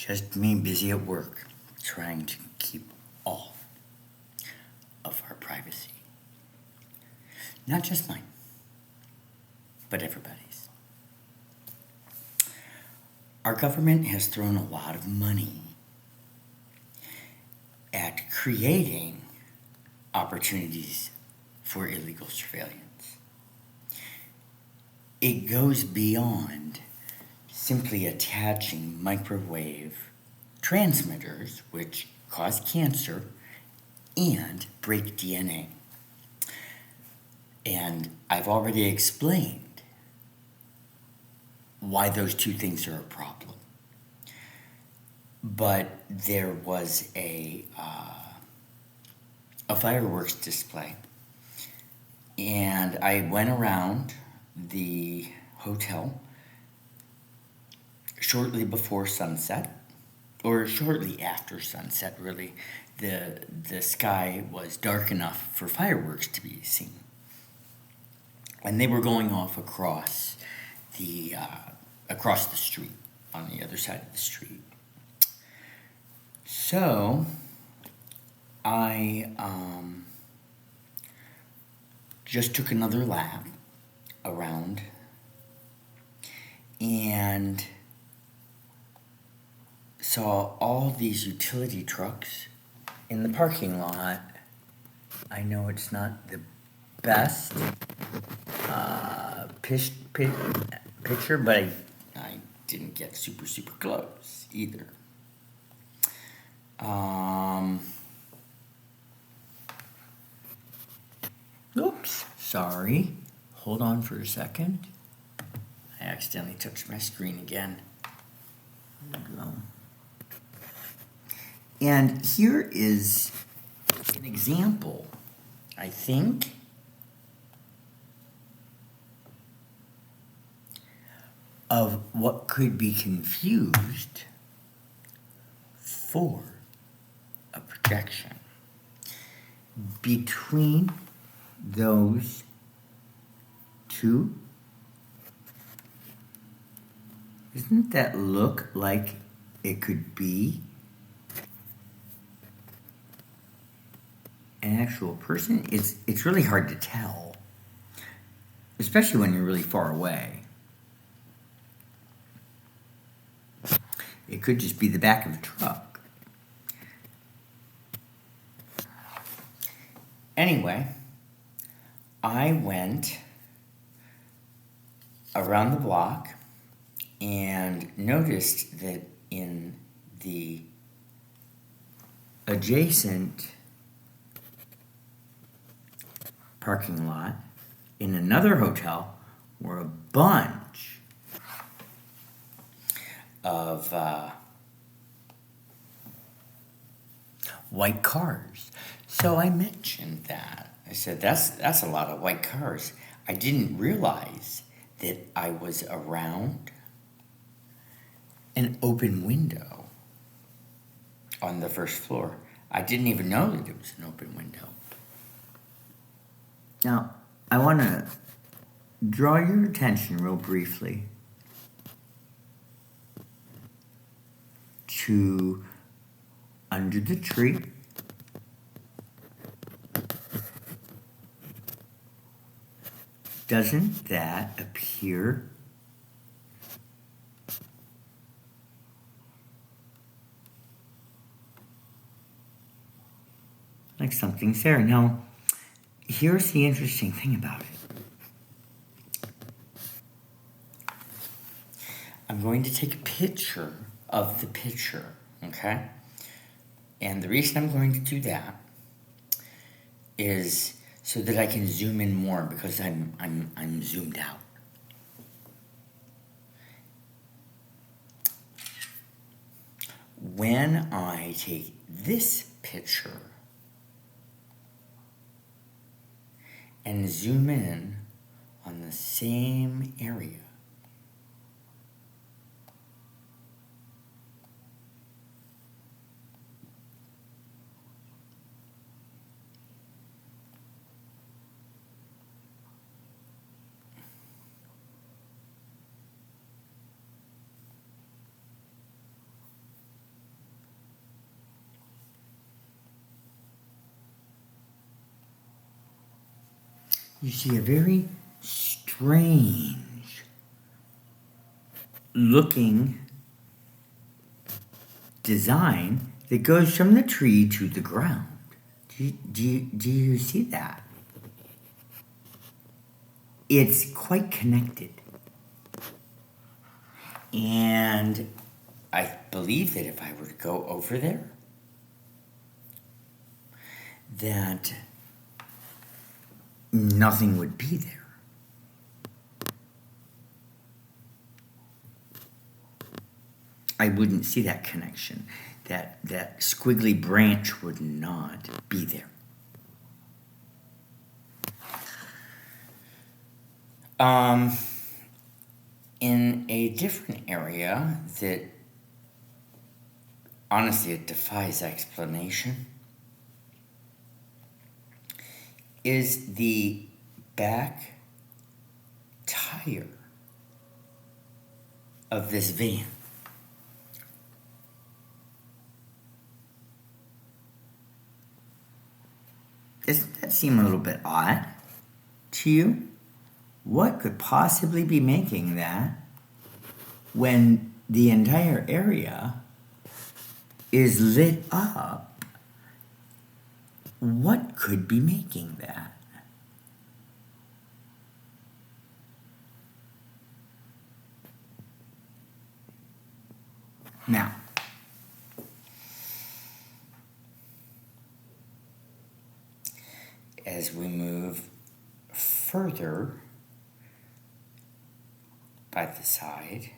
Just me busy at work, trying to keep all of our privacy. Not just mine, but everybody's. Our government has thrown a lot of money at creating opportunities for illegal surveillance. It goes beyond simply attaching microwave transmitters, which cause cancer and break DNA. And I've already explained why those two things are a problem. But there was a fireworks display, and I went around the hotel shortly before sunset, or shortly after sunset, really. The sky was dark enough for fireworks to be seen. And they were going off across the street, on the other side of the street. So I just took another lap around and saw all these utility trucks in the parking lot. I know it's not the best picture, but I didn't get super close either. Oops, sorry. Hold on for a second. I accidentally touched my screen again. There we go. And here is an example, I think, of what could be confused for a projection. Between those two, doesn't that look like it could be an actual person? It's really hard to tell, especially when you're really far away. It could just be the back of a truck. Anyway, I went around the block and noticed that in the adjacent parking lot in another hotel were a bunch of white cars. So I mentioned that. I said, that's a lot of white cars. I didn't realize that I was around an open window on the first floor. I didn't even know that it was an open window. Now, I want to draw your attention real briefly to under the tree. Doesn't that appear like something's there? Now, here's the interesting thing about it. I'm going to take a picture of the picture, okay? And the reason I'm going to do that is so that I can zoom in more, because I'm zoomed out. When I take this picture and zoom in on the same area, you see a very strange looking design that goes from the tree to the ground. Do you see that? It's quite connected. And I believe that if I were to go over there, that nothing would be there. I wouldn't see that connection. That squiggly branch would not be there. In a different area that honestly it defies explanation is the back tire of this van. Doesn't that seem a little bit odd to you? What could possibly be making that when the entire area is lit up? What could be making that? Now, as we move further by the side,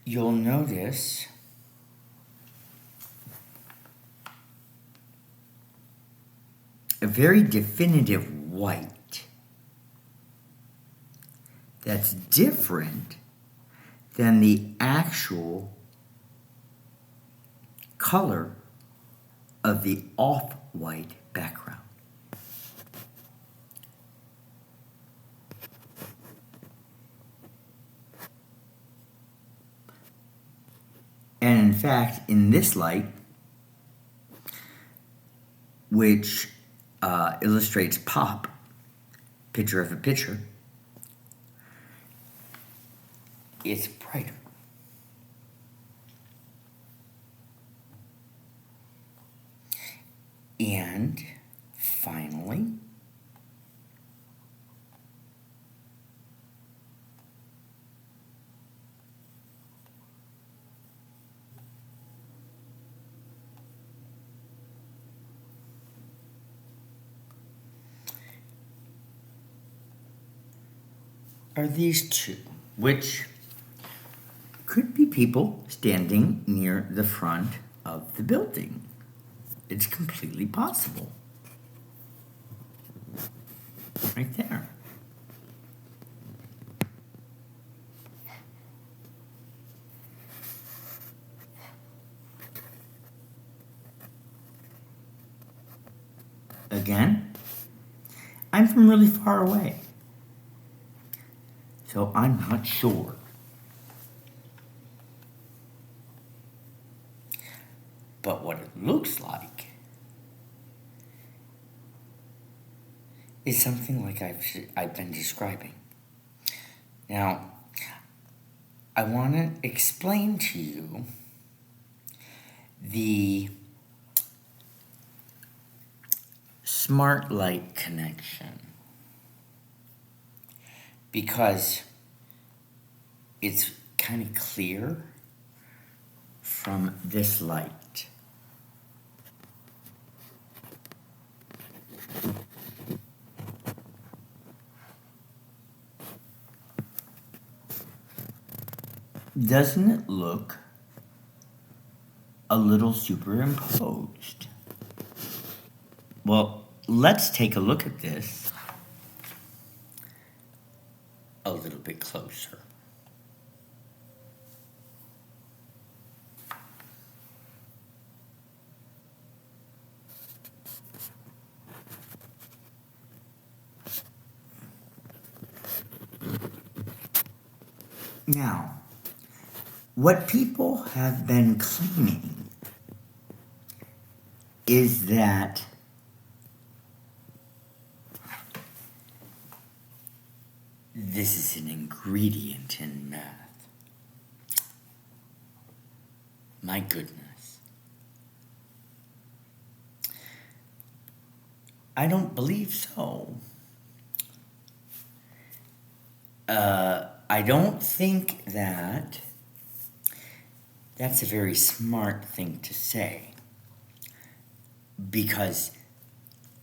you'll notice a very definitive white that's different than the actual color of the off-white background. And in fact, in this light, which illustrates pop, picture of a picture, it's brighter. And finally, are these two, which could be people standing near the front of the building. It's completely possible. Right there. Again, I'm from really far away, so I'm not sure. But what it looks like is something like I've been describing. Now, I want to explain to you the smart light connection, because it's kind of clear from this light. Doesn't it look a little superimposed? Well, let's take a look at this a little bit closer. Now, what people have been claiming is that this is an ingredient in meth. My goodness. I don't believe so. I don't think that's a very smart thing to say. Because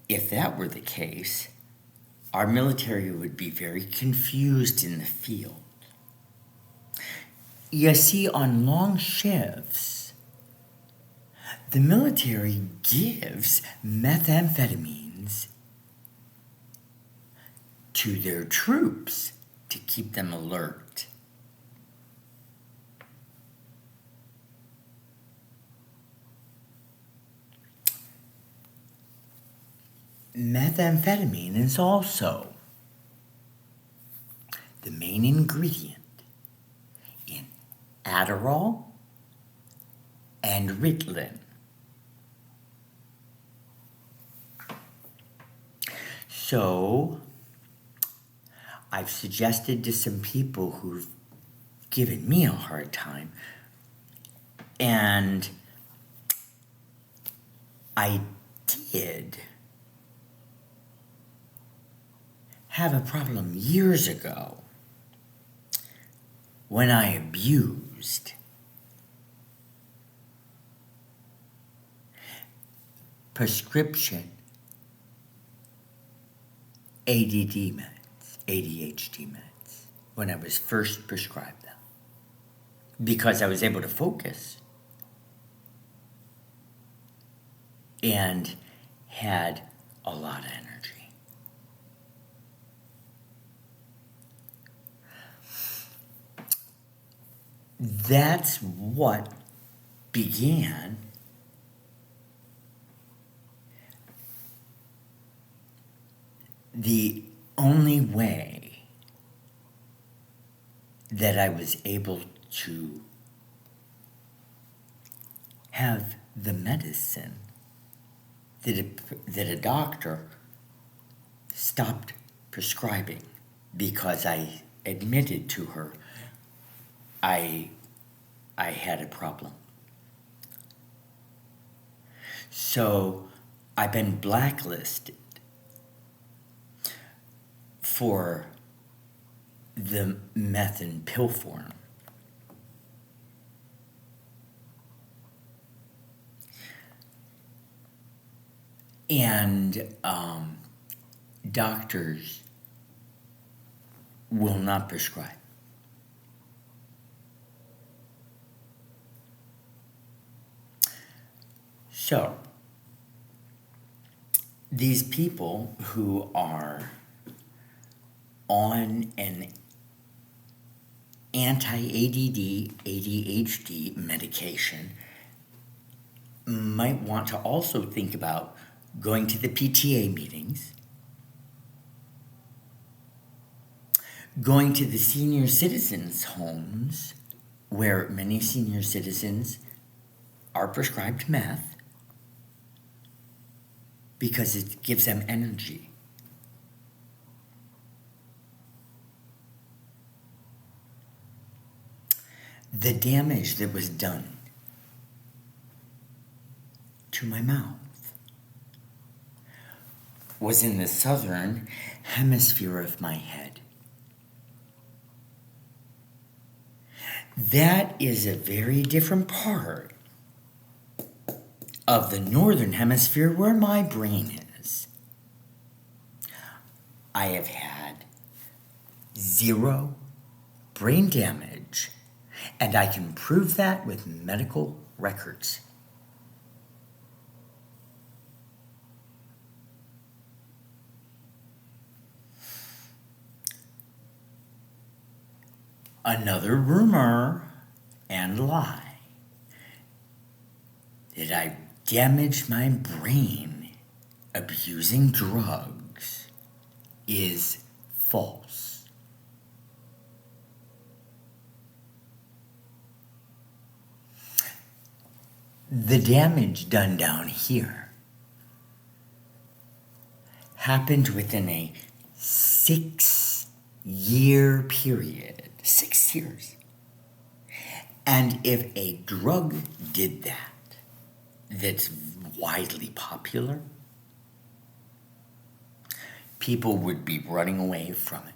if that were the case, our military would be very confused in the field. You see, on long shifts, the military gives methamphetamines to their troops to keep them alert. Methamphetamine is also the main ingredient in Adderall and Ritalin. So, I've suggested to some people who've given me a hard time, and I did have a problem years ago when I abused prescription ADD meds, ADHD meds, when I was first prescribed them, because I was able to focus and had a lot of energy. That's what began the only way that I was able to have the medicine that a doctor stopped prescribing, because I admitted to her I had a problem. So I've been blacklisted for the meth in pill form. And doctors will not prescribe. So, these people who are on an anti-ADD, ADHD medication might want to also think about going to the PTA meetings, going to the senior citizens' homes, where many senior citizens are prescribed meth, because it gives them energy. The damage that was done to my mouth was in the southern hemisphere of my head. That is a very different part of the northern hemisphere where my brain is. I have had 0 brain damage, and I can prove that with medical records. Another rumor and lie that I damaged my brain abusing drugs is false. The damage done down here happened within a 6 6-year period. 6 years. And if a drug did that, that's widely popular, people would be running away from it.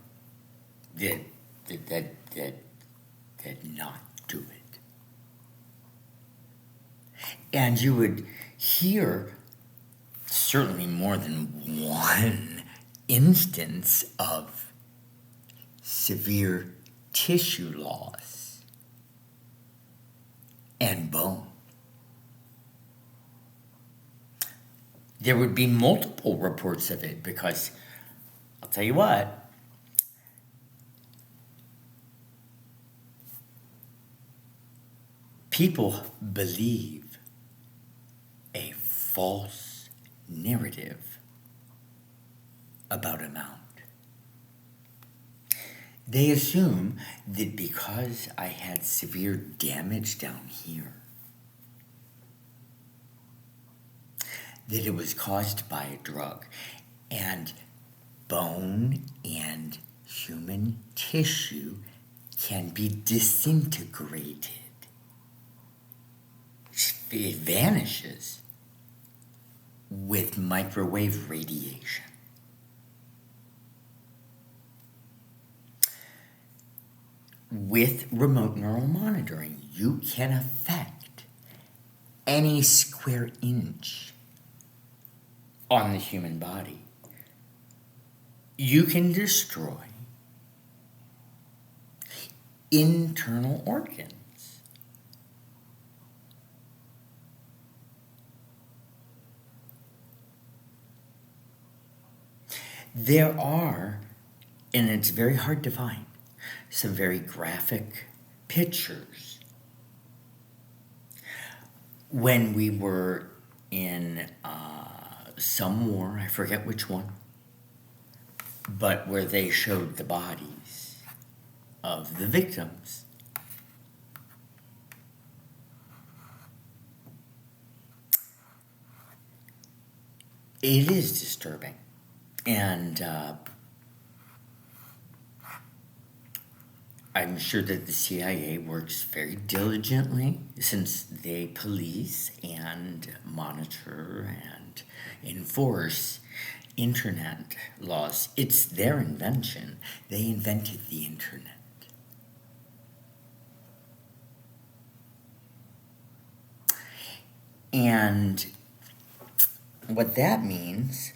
That not do it. And you would hear certainly more than one instance of severe tissue loss and bone. There would be multiple reports of it because, I'll tell you what, people believe a false narrative about a mount. They assume that because I had severe damage down here, that it was caused by a drug, and bone and human tissue can be disintegrated. It vanishes with microwave radiation. With remote neural monitoring, you can affect any square inch on the human body. You can destroy internal organs. There are, and it's very hard to find, some very graphic pictures. When we were in some war, I forget which one, but where they showed the bodies of the victims. It is disturbing. And I'm sure that the CIA works very diligently since they police and monitor and enforce internet laws. It's their invention. They invented the internet. And what that means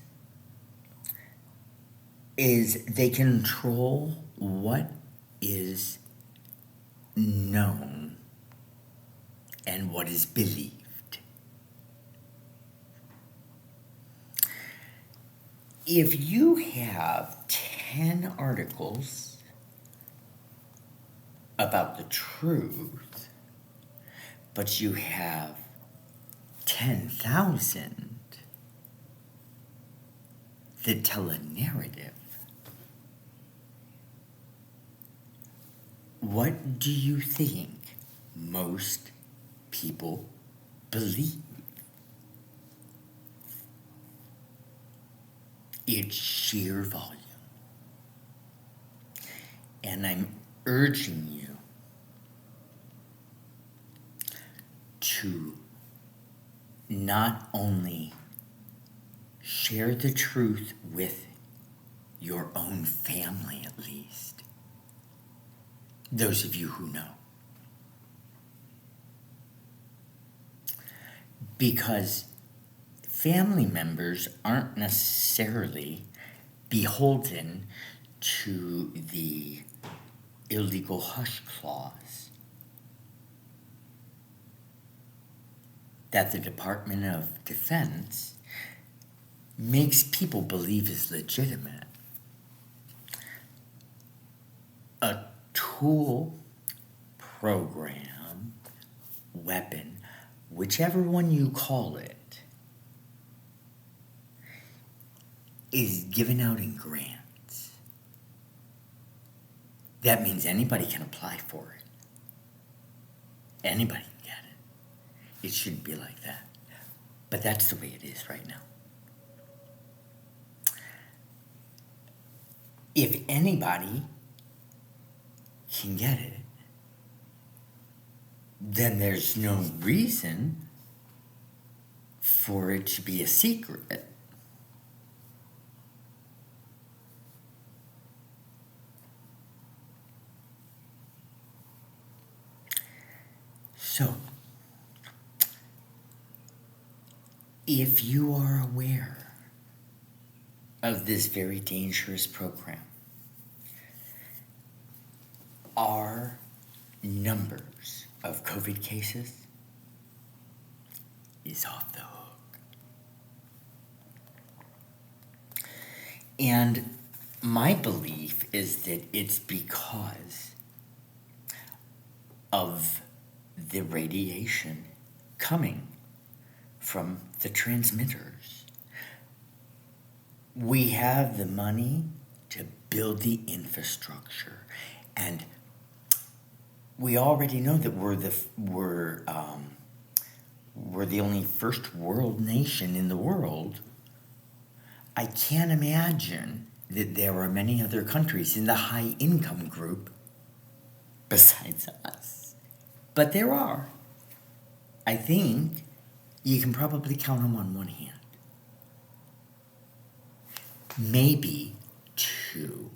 is they control what is known and what is believed. If you have 10 articles about the truth, but you have 10,000 that tell a narrative, what do you think most people believe? It's sheer volume. And I'm urging you to not only share the truth with your own family, at least, those of you who know, because family members aren't necessarily beholden to the illegal hush clause that the Department of Defense makes people believe is legitimate. A tool, program, weapon, whichever one you call it, is given out in grants. That means anybody can apply for it. Anybody can get it. It shouldn't be like that. But that's the way it is right now. If anybody can get it, then there's no reason for it to be a secret. So, if you are aware of this very dangerous program, our numbers of COVID cases is off the hook. And my belief is that it's because of the radiation coming from the transmitters. We have the money to build the infrastructure, and we already know that we're the only first world nation in the world. I can't imagine that there are many other countries in the high income group besides us. But there are. I think you can probably count them on one hand. Maybe two.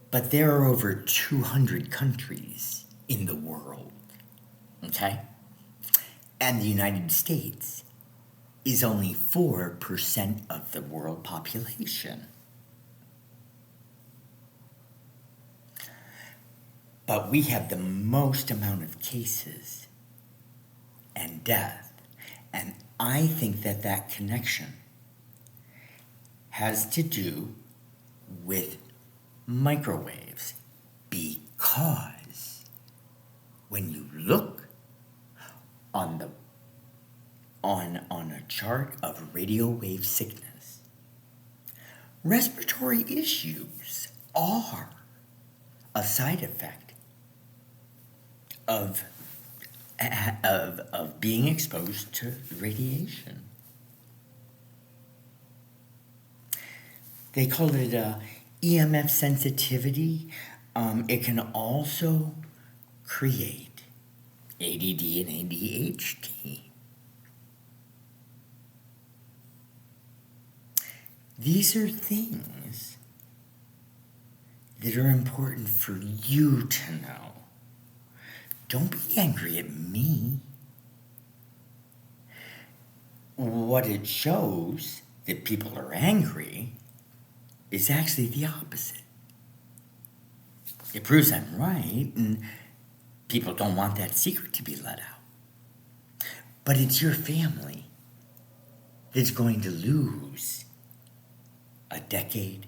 But there are over 200 countries in the world. Okay? And the United States is only 4% of the world population. But we have the most amount of cases and death. And I think that that connection has to do with microwaves, because when you look on a chart of radio wave sickness, respiratory issues are a side effect of being exposed to radiation. They call it EMF sensitivity. It can also create ADD and ADHD. These are things that are important for you to know. Don't be angry at me. What it shows that people are angry is actually the opposite. It proves I'm right, and people don't want that secret to be let out. But it's your family that's going to lose a decade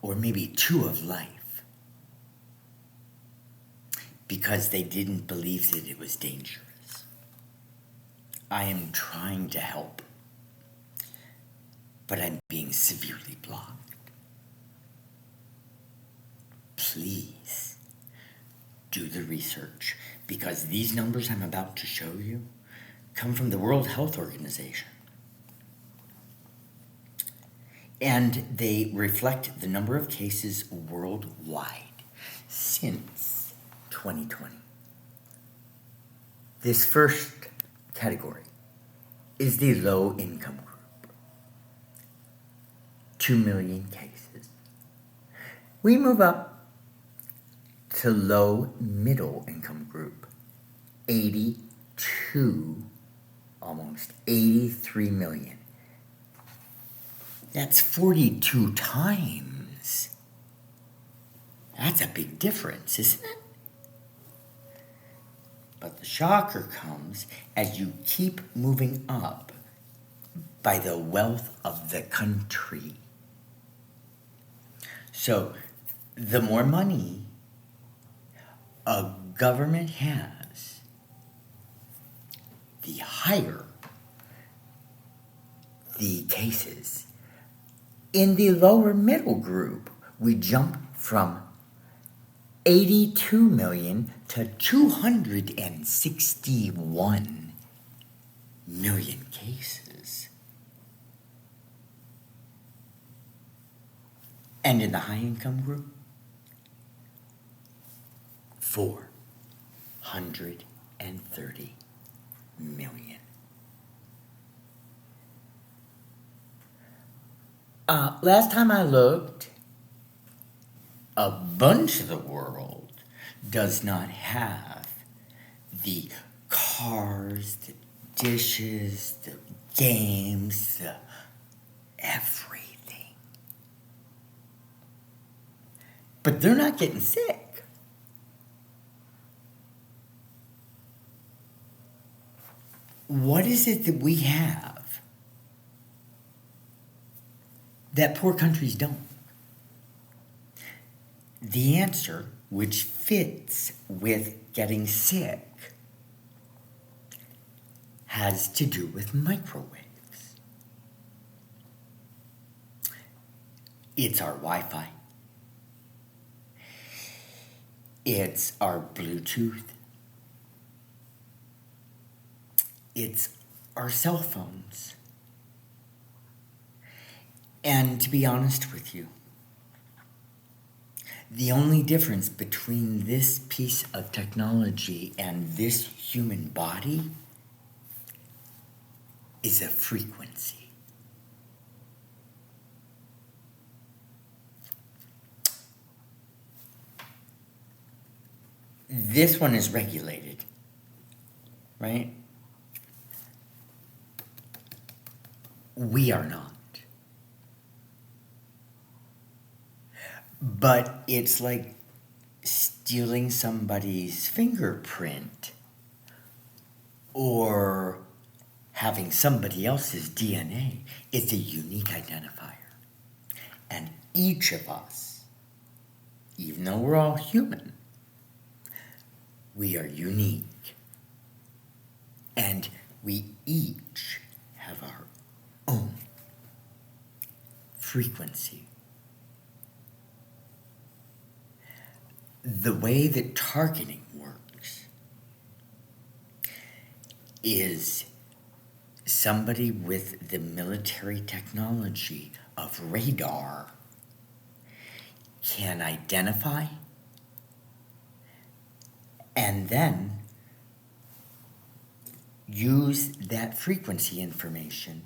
or maybe two of life because they didn't believe that it was dangerous. I am trying to help, but I'm being severely blocked. Please do the research, because these numbers I'm about to show you come from the World Health Organization. And they reflect the number of cases worldwide since 2020. This first category is the low income group. 2 million cases. We move up to low middle income group. 82, almost 83 million. That's 42 times. That's a big difference, isn't it? But the shocker comes as you keep moving up by the wealth of the country. So, the more money a government has, the higher the cases. In the lower middle group, we jump from 82 million to 261 million cases. And in the high income group, 430 million. Last time I looked, a bunch of the world does not have the cars, the dishes, the games, the everything. But they're not getting sick. What is it that we have that poor countries don't? The answer, which fits with getting sick, has to do with microwaves. It's our Wi-Fi. It's our Bluetooth. It's our cell phones. And to be honest with you, the only difference between this piece of technology and this human body is a frequency. This one is regulated, right? We are not. But it's like stealing somebody's fingerprint or having somebody else's DNA. It's a unique identifier. And each of us, even though we're all human, we are unique. And we each have our own frequency. The way that targeting works is somebody with the military technology of radar can identify and then use that frequency information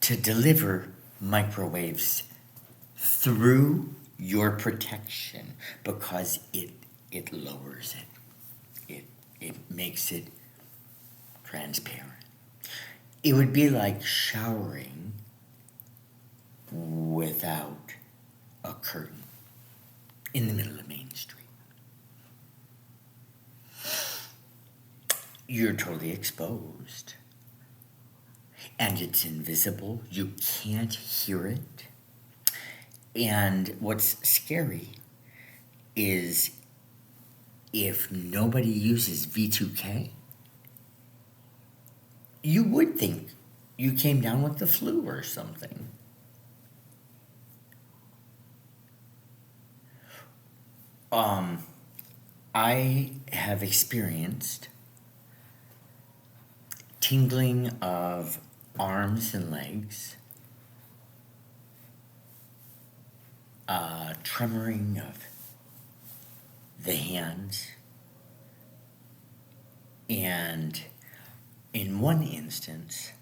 to deliver microwaves through your protection because it lowers it. It makes it transparent. It would be like showering without a curtain in the middle of Main Street. You're totally exposed. And it's invisible. You can't hear it. And what's scary is if nobody uses V2K, you would think you came down with the flu or something. I have experienced tingling of arms and legs, tremoring of the hands, and in one instance,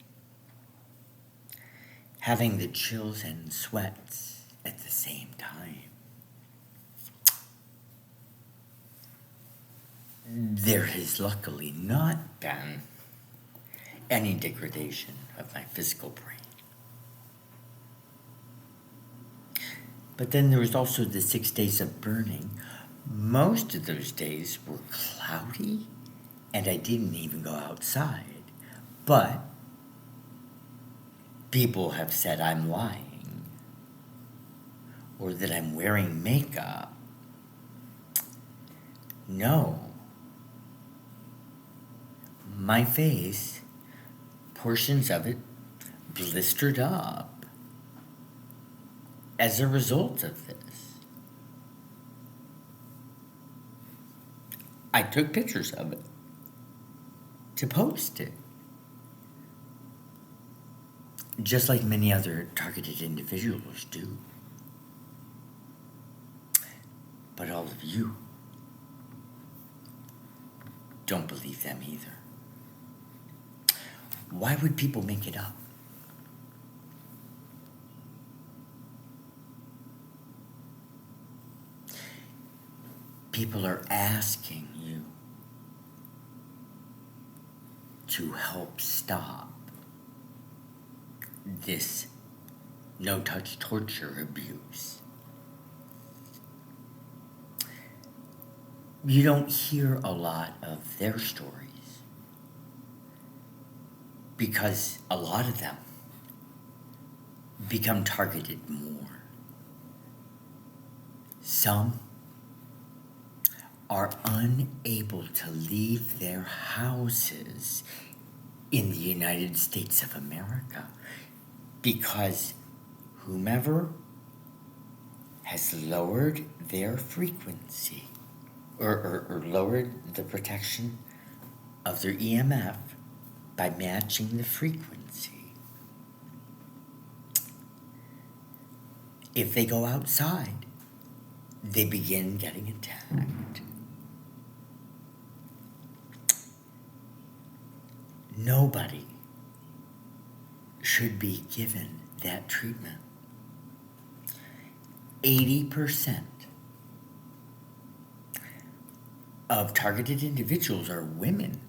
having the chills and sweats at the same time. There has luckily not been any degradation of my physical brain. But then there was also the 6 days of burning. Most of those days were cloudy, and I didn't even go outside. But people have said I'm lying, or that I'm wearing makeup. No. My face, portions of it, blistered up as a result of this. I took pictures of it to post it. Just like many other targeted individuals do. But all of you don't believe them either. Why would people make it up? People are asking you to help stop this no-touch torture abuse. You don't hear a lot of their stories because a lot of them become targeted more. Some are unable to leave their houses in the United States of America because whomever has lowered their frequency or lowered the protection of their EMF by matching the frequency. If they go outside, they begin getting attacked. Nobody should be given that treatment. 80% of targeted individuals are women.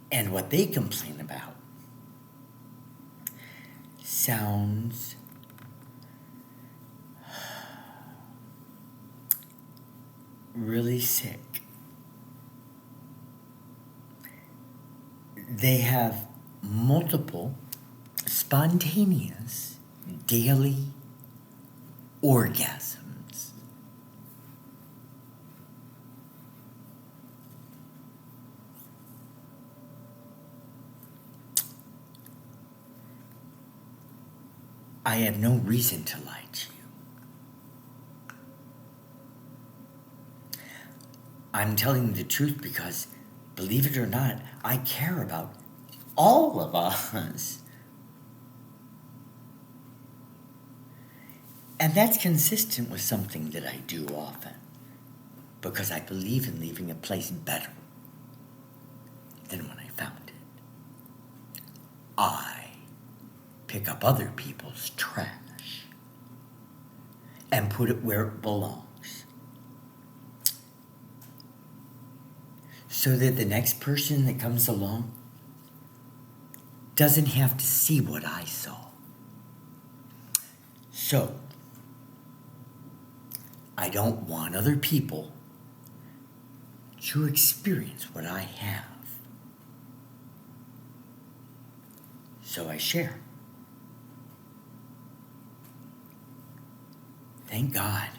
And what they complain about sounds really sick. They have multiple spontaneous daily orgasms. I have no reason to lie to you. I'm telling you the truth because, believe it or not, I care about all of us. And that's consistent with something that I do often, because I believe in leaving a place better than when I found it. I pick up other people's trash and put it where it belongs, so that the next person that comes along doesn't have to see what I saw. So, I don't want other people to experience what I have. So I share. Thank God.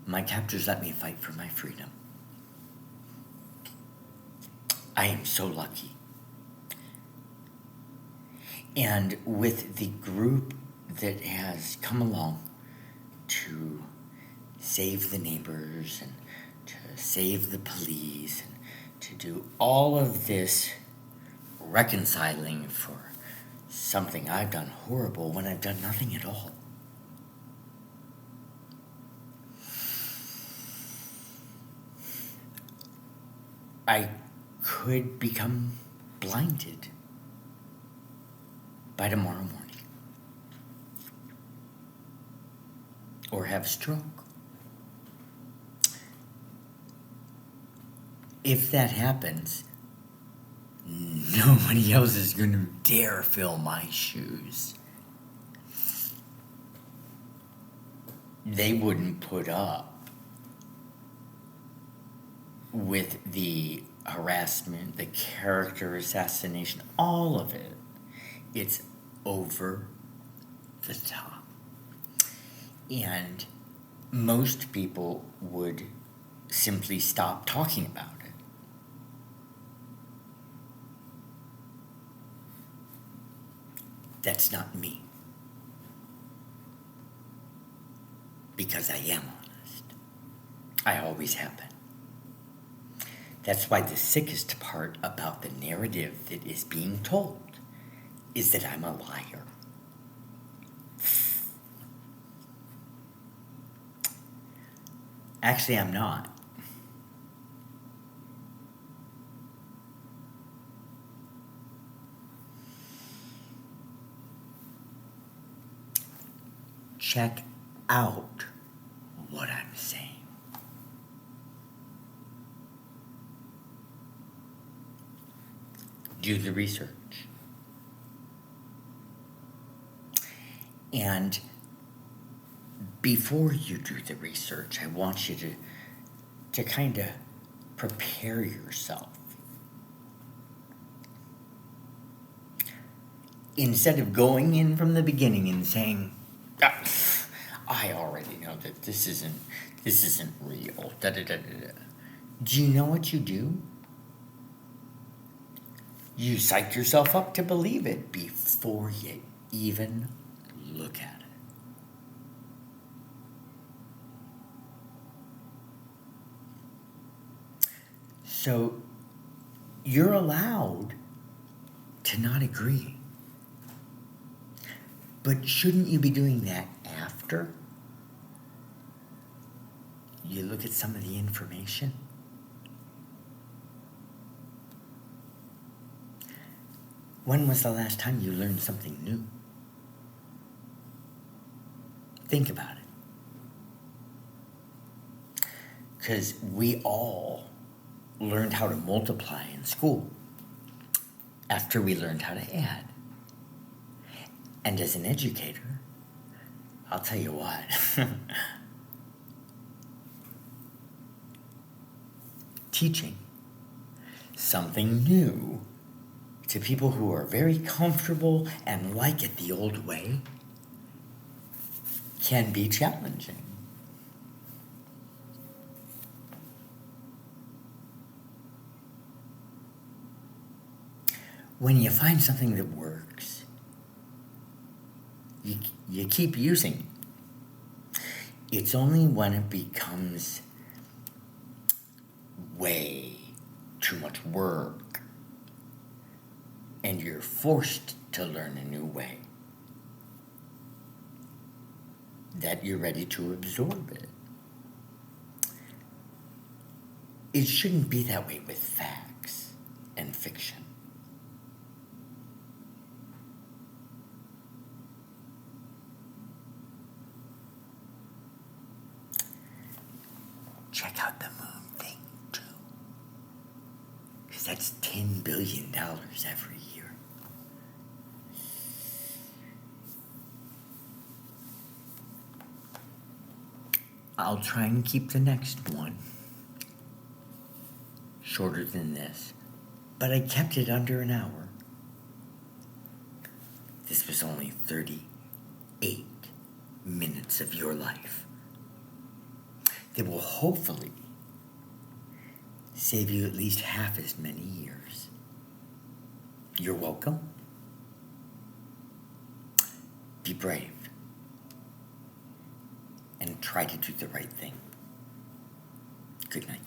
My captors let me fight for my freedom. I am so lucky. And with the group that has come along to save the neighbors and to save the police and to do all of this reconciling for something I've done horrible when I've done nothing at all. I could become blinded by tomorrow morning. Or have a stroke. If that happens, nobody else is going to dare fill my shoes. They wouldn't put up with the harassment, the character assassination, all of it. It's over the top. And most people would simply stop talking about it. That's not me. Because I am honest. I always have been. That's why the sickest part about the narrative that is being told is that I'm a liar. Actually, I'm not. Check out what I'm saying. Do the research. And before you do the research, I want you to kind of prepare yourself. Instead of going in from the beginning and saying, "Ah, I already know that this isn't real. Da, da, da, da, da." Do you know what you do? You psych yourself up to believe it before you even look at it. So you're allowed to not agree. But shouldn't you be doing that after you look at some of the information? When was the last time you learned something new? Think about it. Because we all learned how to multiply in school after we learned how to add. And as an educator, I'll tell you what, teaching something new to people who are very comfortable and like it the old way can be challenging. When you find something that works, you keep using it. It's only when it becomes way too much work and you're forced to learn a new way that you're ready to absorb it. It shouldn't be that way with facts and fiction. Check out the moon thing, too. Because that's $10 billion every year. I'll try and keep the next one shorter than this, but I kept it under an hour. This was only 38 minutes of your life that will hopefully save you at least half as many years. You're welcome. Be brave and try to do the right thing. Good night.